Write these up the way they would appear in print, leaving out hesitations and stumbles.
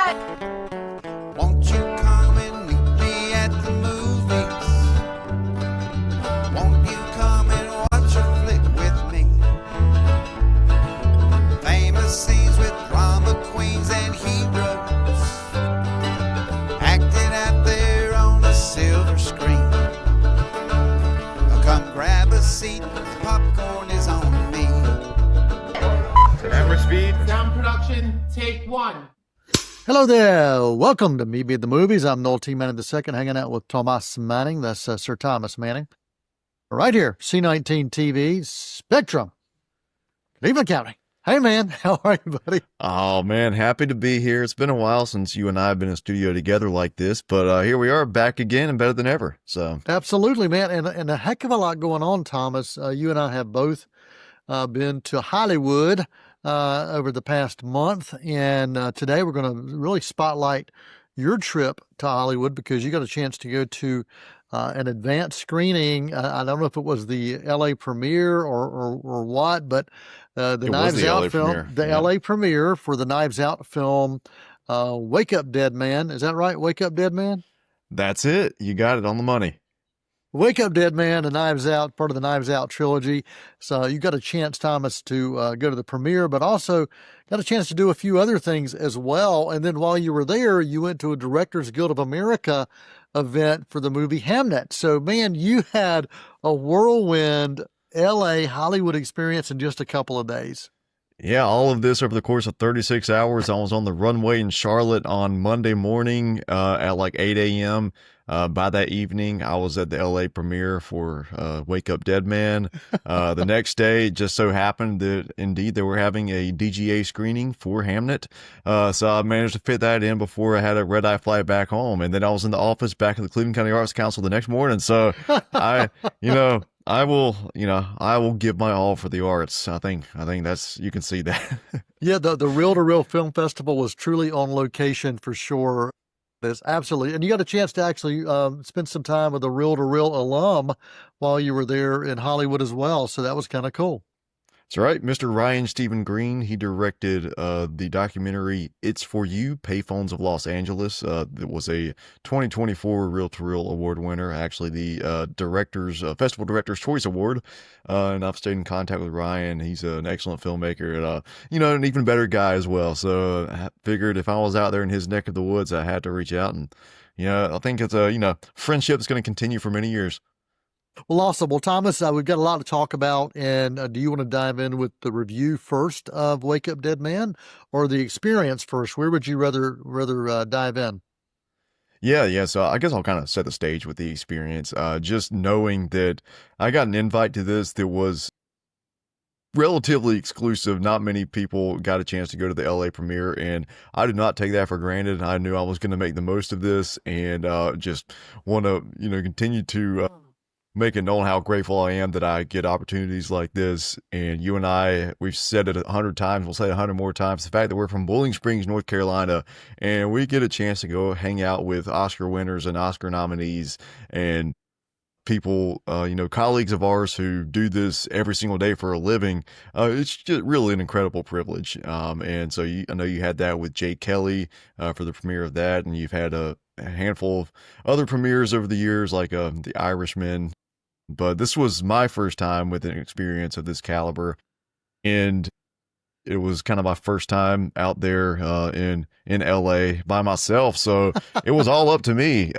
Won't you come and meet me at the movies? Won't you come and watch a flick with me? Famous scenes with drama queens and heroes acting out there on a silver screen. Come grab a seat, the popcorn is on me. Camera speed. Sound production, take one. Hello there. Welcome to Me Be at the Movies. I'm Noel T. Manning II, hanging out with Thomas Manning. That's Sir Thomas Manning. Right here, C19 TV, Spectrum, Cleveland County. Hey, man. How are you, buddy? Oh, man. Happy to be here. It's been a while since you and I have been in studio together like this, but here we are back again and better than ever. So Absolutely, man. And a heck of a lot going on, Thomas. You and I have both been to Hollywood over the past month. And today we're going to really spotlight your trip to Hollywood because you got a chance to go to an advanced screening. I don't know if it was the LA premiere or what, but the Knives Out film, the LA premiere for the Knives Out film, Wake Up Dead Man. Is that right? Wake Up Dead Man? that's it. You got it on the money. Wake Up Dead Man, the Knives Out, part of the Knives Out trilogy. So you got a chance, Thomas, to go to the premiere, but also got a chance to do a few other things as well. And then while you were there, you went to a Directors Guild of America event for the movie Hamnet. So, man, you had a whirlwind LA Hollywood experience in just a couple of days. Yeah, all of this over the course of 36 hours. I was on the runway in Charlotte on Monday morning at like 8 a.m. By that evening, I was at the LA premiere for Wake Up Dead Man. The next day, it just so happened that indeed they were having a DGA screening for Hamnet. So I managed to fit that in before I had a red eye flight back home. And then I was in the office back at the Cleveland County Arts Council the next morning. So I will give my all for the arts. I think that's, you can see that. Yeah, the Reel to Reel Film Festival was truly on location for sure. That's absolutely. And you got a chance to actually spend some time with a Reel to Reel alum while you were there in Hollywood as well. So that was kind of cool. That's right. Mr. Ryan Stephen Green, he directed the documentary It's For You, Payphones of Los Angeles. It was a 2024 Reel to Reel Award winner, actually the Festival Directors Choice Award. And I've stayed in contact with Ryan. He's an excellent filmmaker and, an even better guy as well. So I figured if I was out there in his neck of the woods, I had to reach out. And, I think it's a, friendship that's going to continue for many years. Well, awesome. Well, Thomas, we've got a lot to talk about. And do you want to dive in with the review first of Wake Up Dead Man or the experience first? Where would you rather dive in? Yeah. So I guess I'll kind of set the stage with the experience. Just knowing that I got an invite to this that was relatively exclusive. Not many people got a chance to go to the LA premiere, and I did not take that for granted. I knew I was going to make the most of this and just want to, continue to make it known how grateful I am that I get opportunities like this. And you and I, we've said it 100 times, we'll say it 100 more times, the fact that we're from Bowling Springs, North Carolina, and we get a chance to go hang out with Oscar winners and Oscar nominees and people, colleagues of ours who do this every single day for a living. It's just really an incredible privilege. And so I know you had that with Jay Kelly for the premiere of that, and you've had a handful of other premieres over the years, like The Irishman. But this was my first time with an experience of this caliber, and it was kind of my first time out there in LA by myself. So it was all up to me.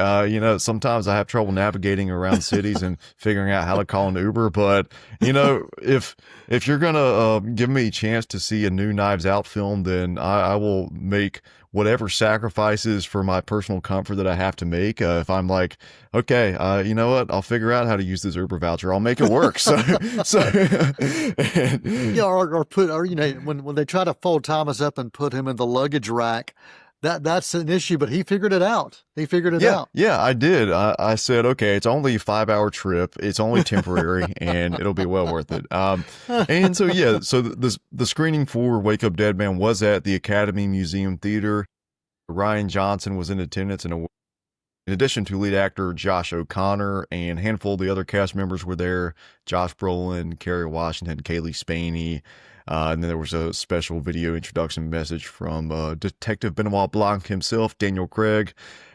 Sometimes I have trouble navigating around cities and figuring out how to call an Uber. But, if you're going to give me a chance to see a new Knives Out film, then I will make whatever sacrifices for my personal comfort that I have to make. If I'm like, okay, you know what? I'll figure out how to use this Uber voucher. I'll make it work. When they try to fold Thomas up and put him in the luggage rack, that's an issue, but he figured it out. Out. Yeah, I did. I said, okay, it's only a 5-hour trip. It's only temporary and it'll be well worth it. And so, the screening for Wake Up Dead Man was at the Academy Museum Theater. Ryan Johnson was in attendance, and in addition to lead actor Josh O'Connor, and a handful of the other cast members were there: Josh Brolin, Kerry Washington, Kaylee Spaney, And then there was a special video introduction message from Detective Benoit Blanc himself, Daniel Craig.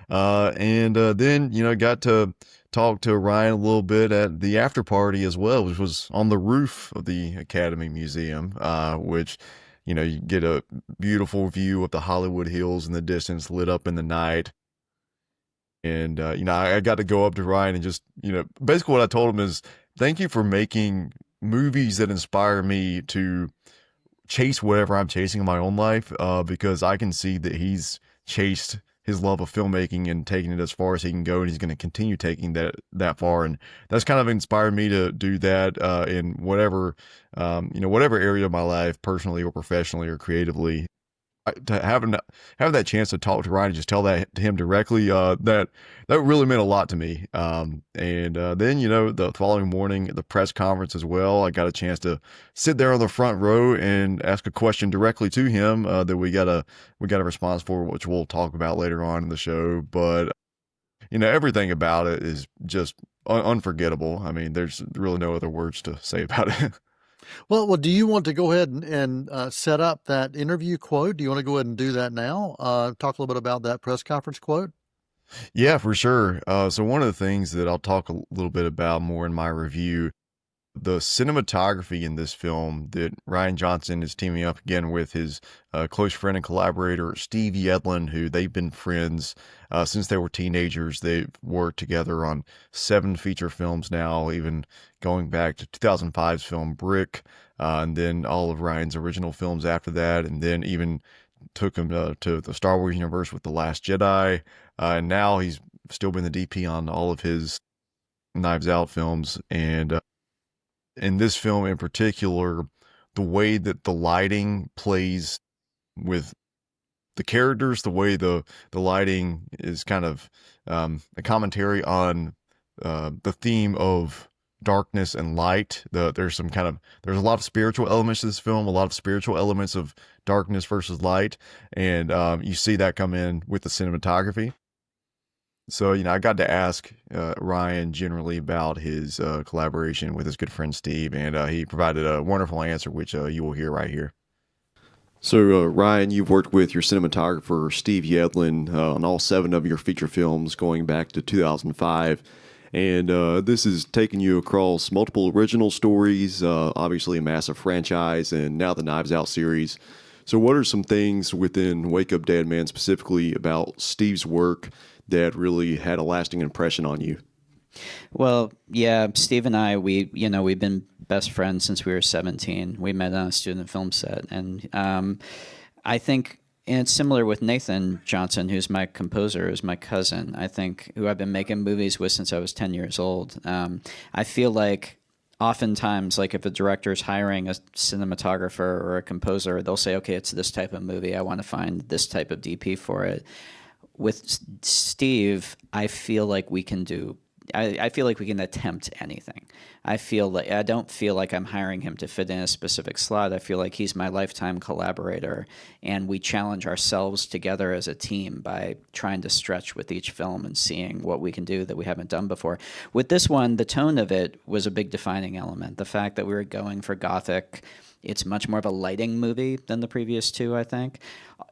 And then, got to talk to Ryan a little bit at the after party as well, which was on the roof of the Academy Museum, which, you get a beautiful view of the Hollywood Hills in the distance lit up in the night. And, I got to go up to Ryan and just, basically what I told him is, thank you for making movies that inspire me to chase whatever I'm chasing in my own life, because I can see that he's chased his love of filmmaking and taking it as far as he can go, and he's going to continue taking that far. And that's kind of inspired me to do that in whatever, whatever area of my life, personally or professionally or creatively. To have that chance to talk to Ryan and just tell that to him directly, that really meant a lot to me. And then, the following morning at the press conference as well, I got a chance to sit there on the front row and ask a question directly to him, that we got a response for, which we'll talk about later on in the show. But, everything about it is just unforgettable. I mean, there's really no other words to say about it. Well, do you want to go ahead and set up that interview quote? Do you want to go ahead and do that now? Talk a little bit about that press conference quote. Yeah, for sure. So one of the things that I'll talk a little bit about more in my review, the cinematography in this film that Ryan Johnson is teaming up again with his close friend and collaborator, Steve Yedlin, who they've been friends since they were teenagers. They've worked together on 7 feature films now, even going back to 2005's film Brick, and then all of Ryan's original films after that, and then even took him to the Star Wars universe with The Last Jedi, and now he's still been the DP on all of his Knives Out films. And in this film in particular, the way that the lighting plays with the characters, the way the lighting is kind of a commentary on the theme of darkness and light. There's a lot of spiritual elements to this film, a lot of spiritual elements of darkness versus light, and you see that come in with the cinematography. So, I got to ask Ryan generally about his collaboration with his good friend Steve, and he provided a wonderful answer, which you will hear right here. So, Ryan, you've worked with your cinematographer, Steve Yedlin, on all 7 of your feature films going back to 2005. And this has taken you across multiple original stories, obviously a massive franchise, and now the Knives Out series. So what are some things within Wake Up Dead Man specifically about Steve's work that really had a lasting impression on you? Well, yeah, Steve and I, we've been best friends since we were 17. We met on a student film set. And I think, and it's similar with Nathan Johnson, who's my composer, who's my cousin, I think, who I've been making movies with since I was 10 years old. I feel like oftentimes, like if a director is hiring a cinematographer or a composer, they'll say, okay, it's this type of movie. I want to find this type of DP for it. With Steve, I feel like we can do I feel like we can attempt anything. I don't feel like I'm hiring him to fit in a specific slot. I feel like he's my lifetime collaborator, and we challenge ourselves together as a team by trying to stretch with each film and seeing what we can do that we haven't done before. With this one, the tone of it was a big defining element. The fact that we were going for Gothic, it's much more of a lighting movie than the previous 2, I think.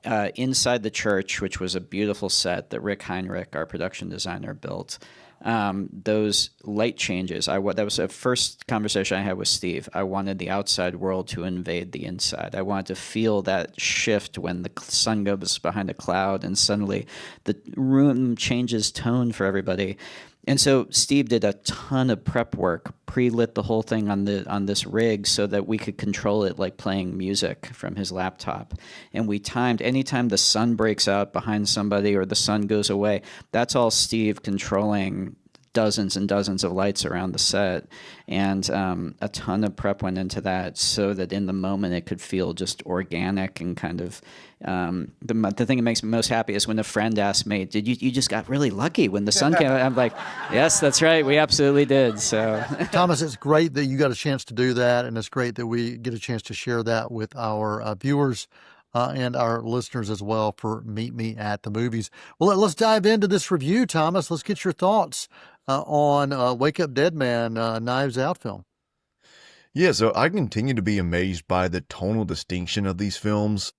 Inside the church, which was a beautiful set that Rick Heinrich, our production designer, built, those light changes, that was the first conversation I had with Steve. I wanted the outside world to invade the inside. I wanted to feel that shift when the sun goes behind a cloud and suddenly the room changes tone for everybody. And so Steve did a ton of prep work, pre-lit the whole thing on this rig so that we could control it like playing music from his laptop. And we timed anytime the sun breaks out behind somebody or the sun goes away, that's all Steve controlling dozens and dozens of lights around the set. And a ton of prep went into that so that in the moment it could feel just organic and kind of the thing that makes me most happy is when a friend asked me, "Did you just got really lucky when the sun came out?" I'm like, "Yes, that's right. We absolutely did." So, Thomas, it's great that you got a chance to do that, and it's great that we get a chance to share that with our viewers and our listeners as well for Meet Me at the Movies. Well, let's dive into this review, Thomas. Let's get your thoughts on Wake Up Dead Man, Knives Out film. Yeah, so I continue to be amazed by the tonal distinction of these films.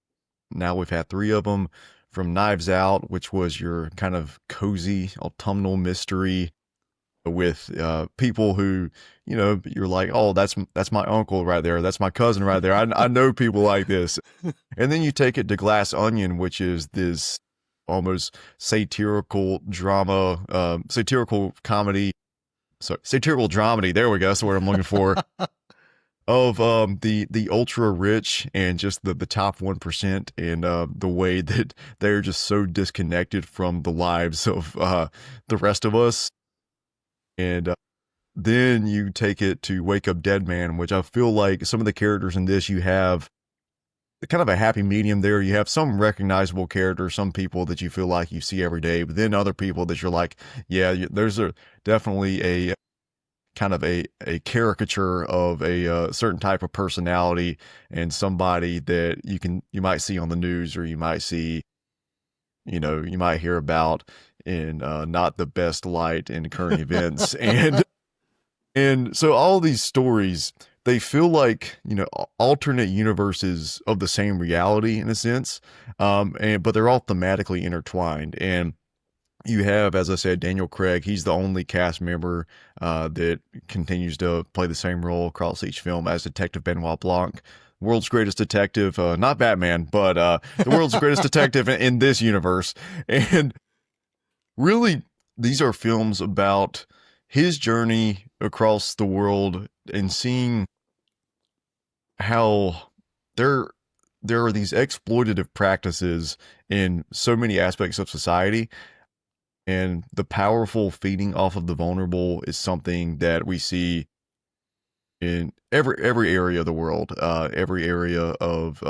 Now we've had three of them, from Knives Out, which was your kind of cozy autumnal mystery with people who, you're like, oh, that's my uncle right there, that's my cousin right there. I know people like this. And then you take it to Glass Onion, which is this almost satirical drama, satirical comedy, sorry, satirical dramedy. There we go. That's the word I'm looking for. Of the ultra rich and just the top 1%, and the way that they're just so disconnected from the lives of the rest of us. And then you take it to Wake Up Dead Man, which I feel like some of the characters in this, you have kind of a happy medium there. You have some recognizable characters, some people that you feel like you see every day, but then other people that you're like, yeah, there's definitely a kind of a caricature of a certain type of personality, and somebody that you might see on the news, or you might see, you might hear about in not the best light in current events. And so all these stories, they feel like, alternate universes of the same reality in a sense. But they're all thematically intertwined. And you have, as I said, Daniel Craig. He's the only cast member that continues to play the same role across each film as Detective Benoit Blanc, world's greatest detective, not Batman, but the world's greatest detective in this universe. And really, these are films about his journey across the world and seeing how there are these exploitative practices in so many aspects of society. And the powerful feeding off of the vulnerable is something that we see in every area of the world, every area of,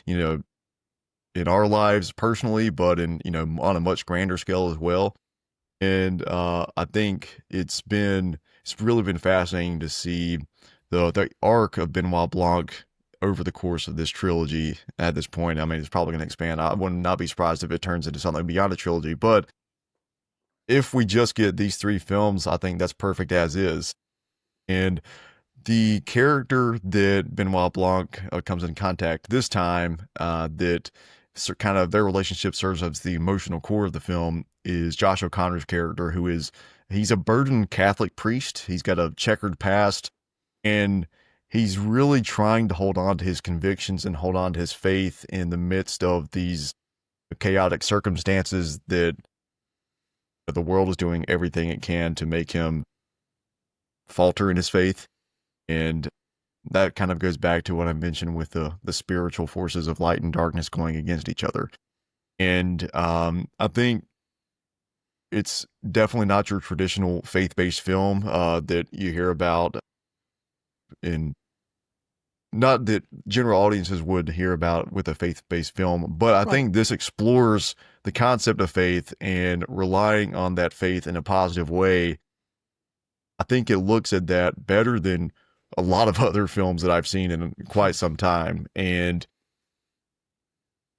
in our lives personally, but in, on a much grander scale as well. And I think it's really been fascinating to see the arc of Benoit Blanc over the course of this trilogy at this point. I mean, it's probably going to expand. I would not be surprised if it turns into something beyond a trilogy, but if we just get these three films, I think that's perfect as is. And the character that Benoit Blanc comes in contact this time, that kind of their relationship serves as the emotional core of the film, is Josh O'Connor's character, he's a burdened Catholic priest. He's got a checkered past, and he's really trying to hold on to his convictions and hold on to his faith in the midst of these chaotic circumstances that the world is doing everything it can to make him falter in his faith. And that kind of goes back to what I mentioned with the spiritual forces of light and darkness going against each other. And I think it's definitely not your traditional faith-based film that you hear about, in not that general audiences would hear about with a faith-based film, but I think this explores the concept of faith and relying on that faith in a positive way. I think it looks at that better than a lot of other films that I've seen in quite some time. And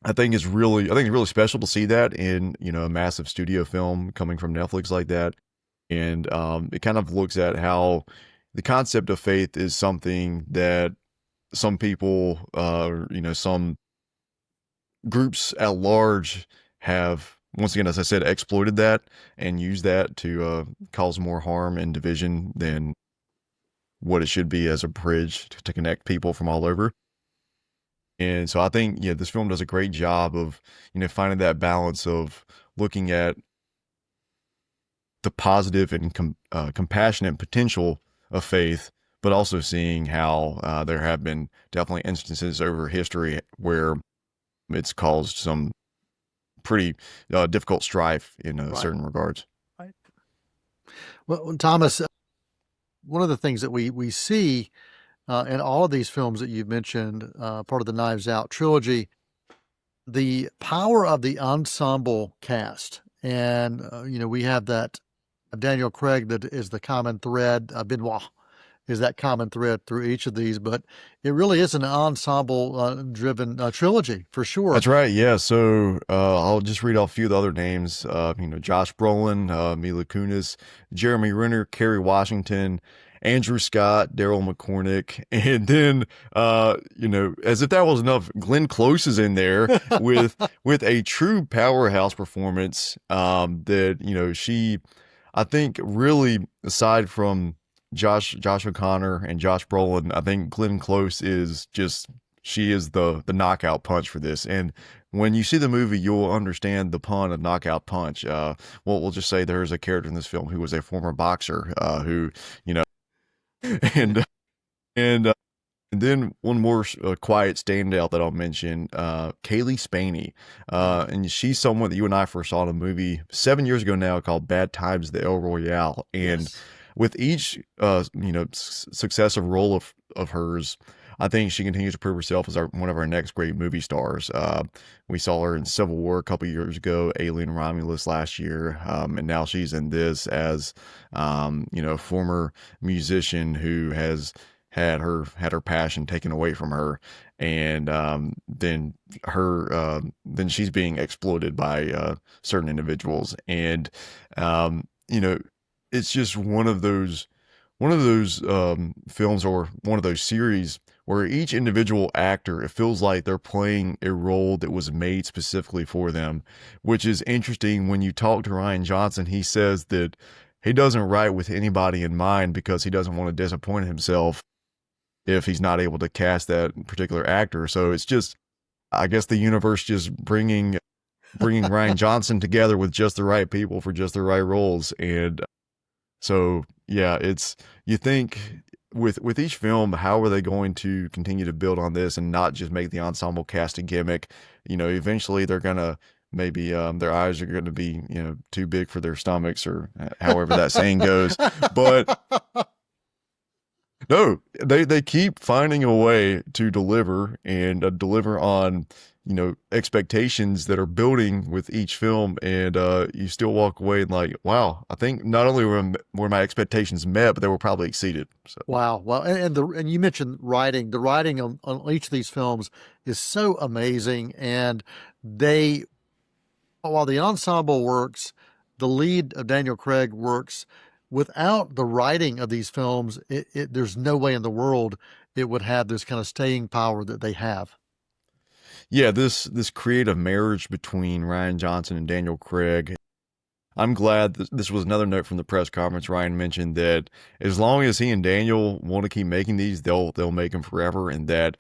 I think it's really special to see that in, a massive studio film coming from Netflix like that. And it kind of looks at how the concept of faith is something that some people, some groups at large have, once again, as I said, exploited that and used that to cause more harm and division than what it should be as a bridge to connect people from all over. And so I think, this film does a great job of, finding that balance of looking at the positive and compassionate potential of faith, but also seeing how there have been definitely instances over history where it's caused some pretty difficult strife in certain regards. Right. Well, Thomas, one of the things that we see in all of these films that you've mentioned, part of the Knives Out trilogy, the power of the ensemble cast. And, we have that Daniel Craig that is the common thread, Benoit is that common thread through each of these, but it really is an ensemble driven trilogy for sure. That's right. Yeah. So I'll just read off a few of the other names. Josh Brolin, Mila Kunis, Jeremy Renner, Kerry Washington, Andrew Scott, Daryl McCormick, and then as if that was enough, Glenn Close is in there with a true powerhouse performance. That she, I think, really, aside from Josh O'Connor and Josh Brolin, I think Glenn Close is just, she is the knockout punch for this. And when you see the movie, you'll understand the pun of knockout punch. We'll just say there's a character in this film who was a former boxer, who, and and then one more quiet standout that I'll mention, Kaylee Spaney, and she's someone that you and I first saw in a movie 7 years ago now called Bad Times at the El Royale, and Yes. with each successive role of hers, I think she continues to prove herself as one of our next great movie stars. We saw her in Civil War a couple years ago, Alien Romulus last year, and now she's in this as a former musician who has had her passion taken away from her, and then she's being exploited by certain individuals, and it's just one of those films, or one of those series where each individual actor, it feels like they're playing a role that was made specifically for them, which is interesting. When you talk to Rian Johnson, he says that he doesn't write with anybody in mind because he doesn't want to disappoint himself if he's not able to cast that particular actor. So it's just, I guess, the universe just bringing Rian Johnson together with just the right people for just the right roles. And so, yeah, you think with each film, how are they going to continue to build on this and not just make the ensemble cast a gimmick? Eventually they're gonna, maybe their eyes are going to be too big for their stomachs, or however that saying goes. But no, they keep finding a way to deliver, and deliver on expectations that are building with each film, and you still walk away and like, wow, I think not only were my expectations met, but they were probably exceeded. So. Wow. Well, and you mentioned writing. The writing on each of these films is so amazing, and while the ensemble works, the lead of Daniel Craig works. Without the writing of these films, there's no way in the world it would have this kind of staying power that they have. Yeah, this creative marriage between Rian Johnson and Daniel Craig. I'm glad this was another note from the press conference. Ryan mentioned that as long as he and Daniel want to keep making these, they'll make them forever, and that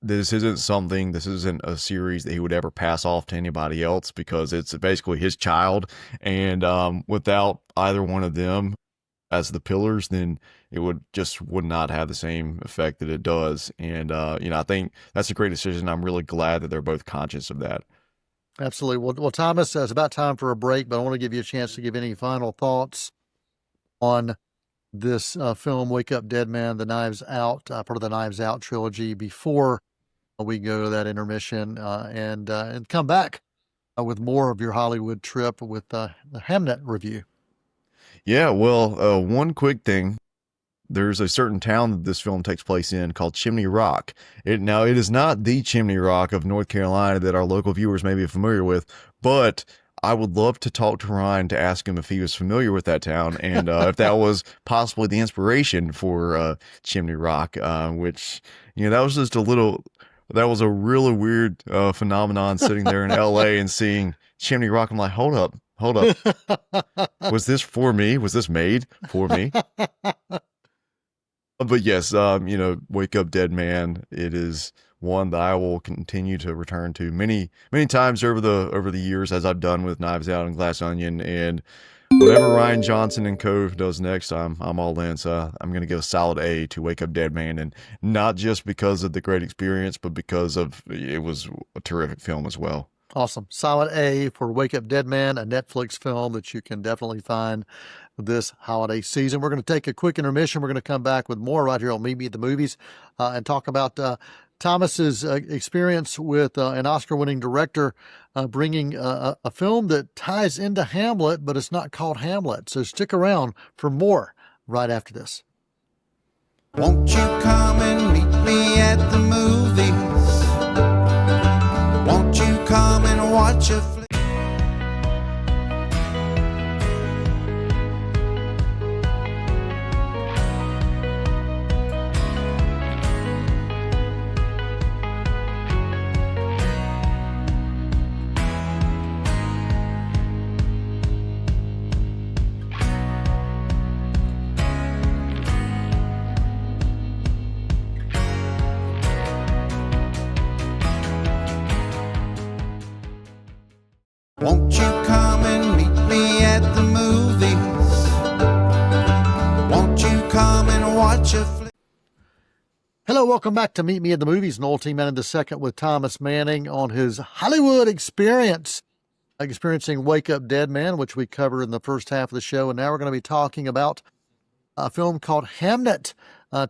this isn't a series that he would ever pass off to anybody else, because it's basically his child. And without either one of them as the pillars, then it would not have the same effect that it does. And I think that's a great decision. I'm really glad that they're both conscious of that. Absolutely. Well, Thomas, it's about time for a break, but I want to give you a chance to give any final thoughts on this film, Wake Up Dead Man, the Knives Out, part of the Knives Out trilogy, before we go to that intermission and come back with more of your Hollywood trip with the Hamnet review. Yeah, well, one quick thing. There's a certain town that this film takes place in called Chimney Rock. It is not the Chimney Rock of North Carolina that our local viewers may be familiar with, but I would love to talk to Ryan to ask him if he was familiar with that town, and if that was possibly the inspiration for Chimney Rock, which, that was just that was a really weird phenomenon, sitting there in LA and seeing Chimney Rock. I'm like, hold up. Was this for me? Was this made for me? But yes, Wake Up Dead Man, it is one that I will continue to return to many, many times over the years, as I've done with Knives Out and Glass Onion. And whatever Rian Johnson and co does next, I'm all in. So I'm going to give a solid A to Wake Up Dead Man, and not just because of the great experience, but because it was a terrific film as well. Awesome. Solid A for Wake Up Dead Man, a Netflix film that you can definitely find this holiday season. We're going to take a quick intermission. We're going to come back with more right here on Meet Me at the Movies, and talk about Thomas's experience with an Oscar-winning director bringing a film that ties into Hamlet, but it's not called Hamlet. So stick around for more right after this. Won't you come and meet me at the movies? Won't you come and watch a flick? Won't you come and meet me at the movies? Won't you come and watch a flick? Hello, welcome back to Meet Me at the Movies. Noel T. Manning II with Thomas Manning on his Hollywood experience, experiencing Wake Up Dead Man, which we covered in the first half of the show. And now we're going to be talking about a film called Hamnet.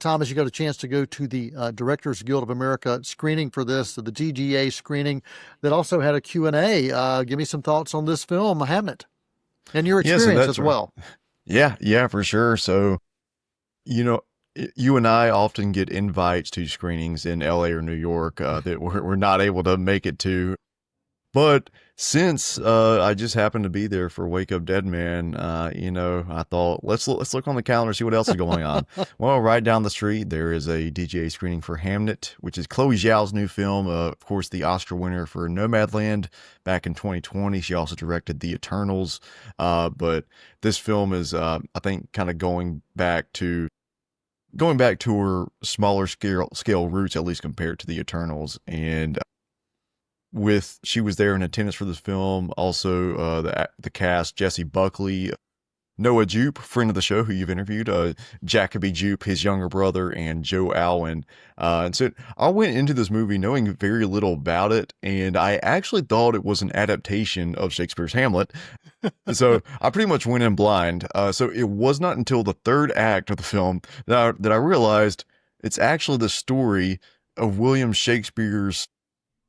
Thomas, you got a chance to go to the Directors Guild of America screening for this, the DGA screening that also had a Q&A. Give me some thoughts on this film, Hamnet, and your experience as well. Yeah, for sure. So, you and I often get invites to screenings in LA or New York that we're not able to make it to. But since I just happened to be there for Wake Up Dead Man, I thought let's look on the calendar, see what else is going on. Well, right down the street there is a DGA screening for Hamnet, which is Chloe Zhao's new film. Of course, the Oscar winner for Nomadland back in 2020. She also directed The Eternals, but this film is, I think, kind of going back to her smaller scale roots, at least compared to The Eternals. And she was there in attendance for this film. Also, the cast: Jesse Buckley, Noah Jupe, friend of the show who you've interviewed, Jacoby Jupe, his younger brother, and Joe Alwyn. And so I went into this movie knowing very little about it, and I actually thought it was an adaptation of Shakespeare's Hamlet. So I pretty much went in blind. So it was not until the third act of the film that I realized it's actually the story of William Shakespeare's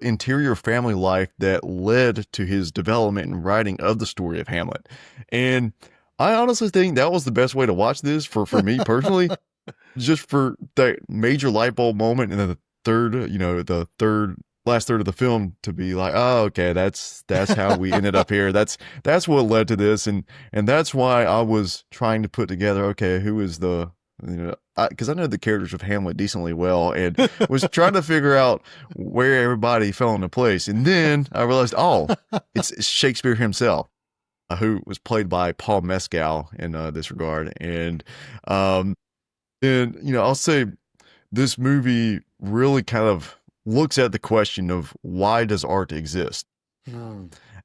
interior family life that led to his development and writing of the story of Hamlet. And I honestly think that was the best way to watch this for me personally, just for that major light bulb moment. And then the last third of the film to be like, oh, okay, that's how we ended up here. That's what led to this. And that's why I was trying to put together, okay, who is because I know the characters of Hamlet decently well, and was trying to figure out where everybody fell into place. And then I realized, it's Shakespeare himself, who was played by Paul Mescal in this regard. And I'll say this movie really kind of looks at the question of why does art exist?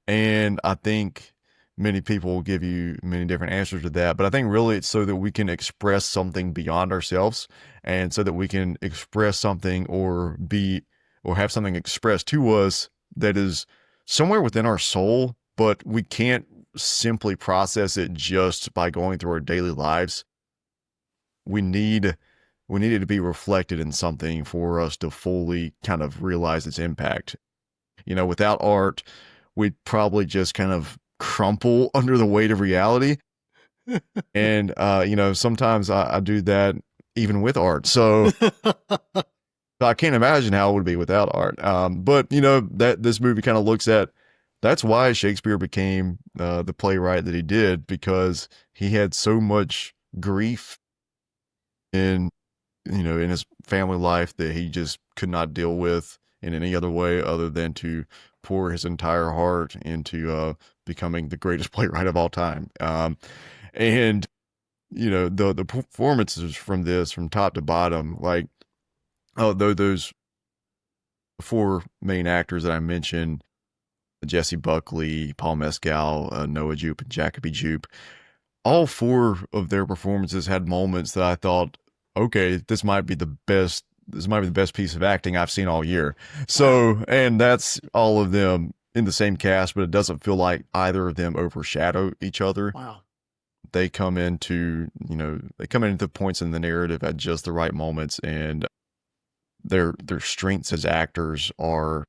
And I think many people will give you many different answers to that, but I think really it's so that we can express something beyond ourselves, and so that we can express something or have something expressed to us that is somewhere within our soul, but we can't simply process it just by going through our daily lives. We need it to be reflected in something for us to fully kind of realize its impact. Without art, we'd probably just kind of crumple under the weight of reality. And sometimes I do that even with art, so I can't imagine how it would be without art. But that this movie kind of looks at, that's why Shakespeare became the playwright that he did, because he had so much grief in his family life that he just could not deal with in any other way other than to pour his entire heart into becoming the greatest playwright of all time. And the performances from this, from top to bottom, like, those four main actors that I mentioned, Jesse Buckley, Paul Mescal, Noah Jupe, and Jacoby Jupe, all four of their performances had moments that I thought, okay, this might be the best piece of acting I've seen all year. So, and that's all of them in the same cast, but it doesn't feel like either of them overshadow each other. Wow. They come into points in the narrative at just the right moments, and their strengths as actors are,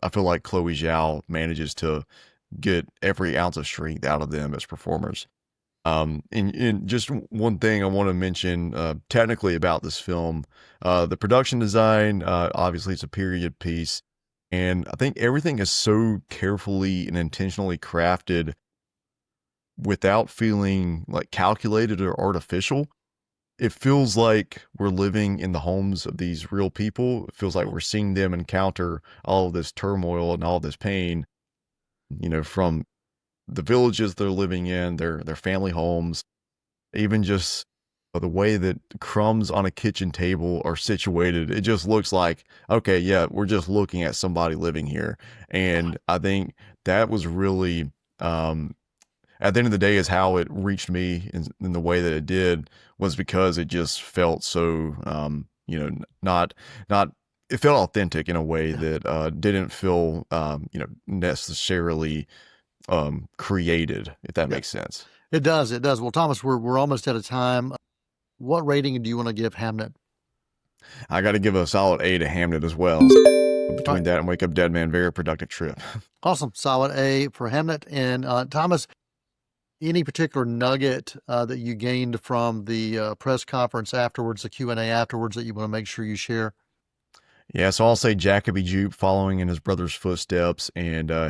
I feel like Chloe Zhao manages to get every ounce of strength out of them as performers. And just one thing I want to mention technically about this film, the production design, obviously it's a period piece, and I think everything is so carefully and intentionally crafted without feeling like calculated or artificial. It feels like we're living in the homes of these real people. It feels like we're seeing them encounter all of this turmoil and all this pain, from the villages they're living in, their family homes, even just the way that crumbs on a kitchen table are situated, it just looks like, okay, yeah, we're just looking at somebody living here. And I think that was really, at the end of the day, is how it reached me in the way that it did, was because it just felt so, not, it felt authentic in a way that didn't feel, necessarily created, if that makes sense. It does. It does. Well, Thomas, we're almost out of time. What rating do you want to give Hamnet? I got to give a solid A to Hamnet as well. Between that and Wake Up Dead Man, very productive trip. Awesome. Solid A for Hamnet. And Thomas, any particular nugget that you gained from the press conference afterwards, the Q&A afterwards, that you want to make sure you share? Yeah, so I'll say Jacoby Jupe following in his brother's footsteps, and I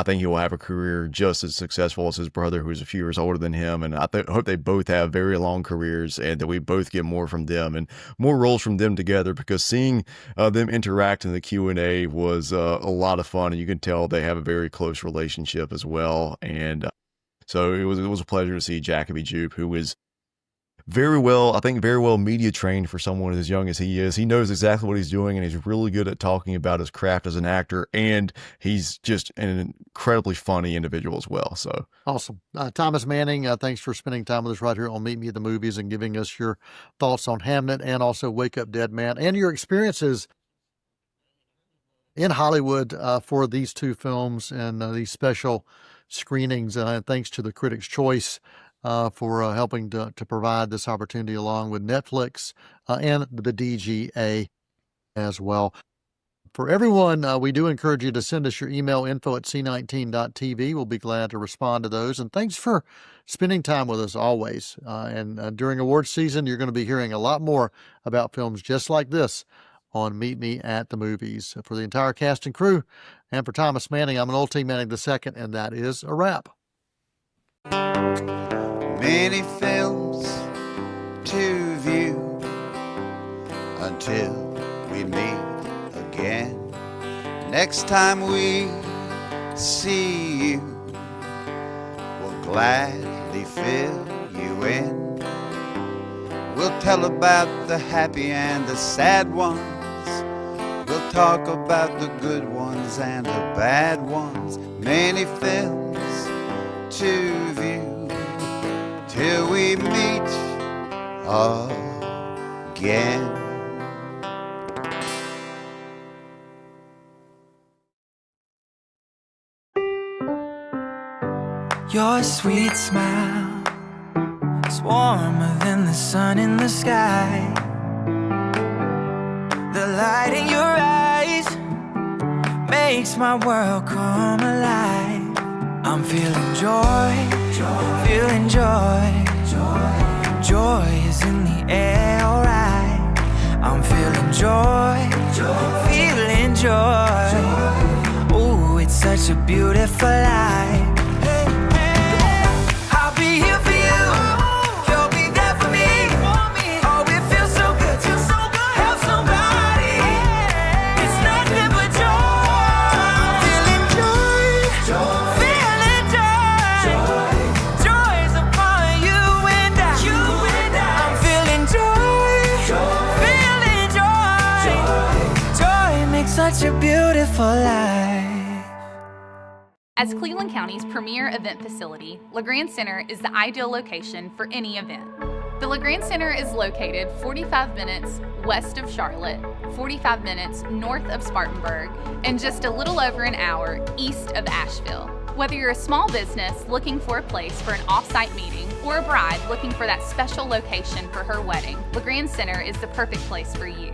think he will have a career just as successful as his brother, who's a few years older than him. And I hope they both have very long careers, and that we both get more from them and more roles from them together, because seeing them interact in the Q&A was a lot of fun. And you can tell they have a very close relationship as well. And so it was a pleasure to see Jacoby Jupe, who is very well media trained for someone as young as he is. He knows exactly what he's doing, and he's really good at talking about his craft as an actor, and he's just an incredibly funny individual as well. So awesome. Thomas Manning, thanks for spending time with us right here on Meet Me at the Movies and giving us your thoughts on Hamnet and also Wake Up Dead Man and your experiences in Hollywood for these two films and these special screenings. Thanks to the Critics' Choice for helping to provide this opportunity, along with Netflix and the DGA as well. For everyone, we do encourage you to send us your email, info@c19.tv. We'll be glad to respond to those. And thanks for spending time with us always. And during awards season, you're going to be hearing a lot more about films just like this on Meet Me at the Movies. For the entire cast and crew, and for Thomas Manning, I'm an old team Manning II, and that is a wrap. Many films to view until we meet again. Next time we see you, we'll gladly fill you in. We'll tell about the happy and the sad ones. We'll talk about the good ones and the bad ones. Many films to view till we meet again. Your sweet smile is warmer than the sun in the sky. The light in your eyes makes my world come alive. I'm feeling joy, feeling joy. Joy is in the air, alright. I'm feeling joy, feeling joy. Ooh, it's such a beautiful life. I'll be here for you, you'll be there for me. Oh, it feels so good to help somebody. It's nothing but joy. Feeling joy, feeling joy. Joy's upon you and I. I'm feeling joy, feeling joy. Joy makes such a beautiful life. As Cleveland County's premier event facility, LeGrand Center is the ideal location for any event. The LeGrand Center is located 45 minutes west of Charlotte, 45 minutes north of Spartanburg, and just a little over an hour east of Asheville. Whether you're a small business looking for a place for an off-site meeting or a bride looking for that special location for her wedding, LeGrand Center is the perfect place for you.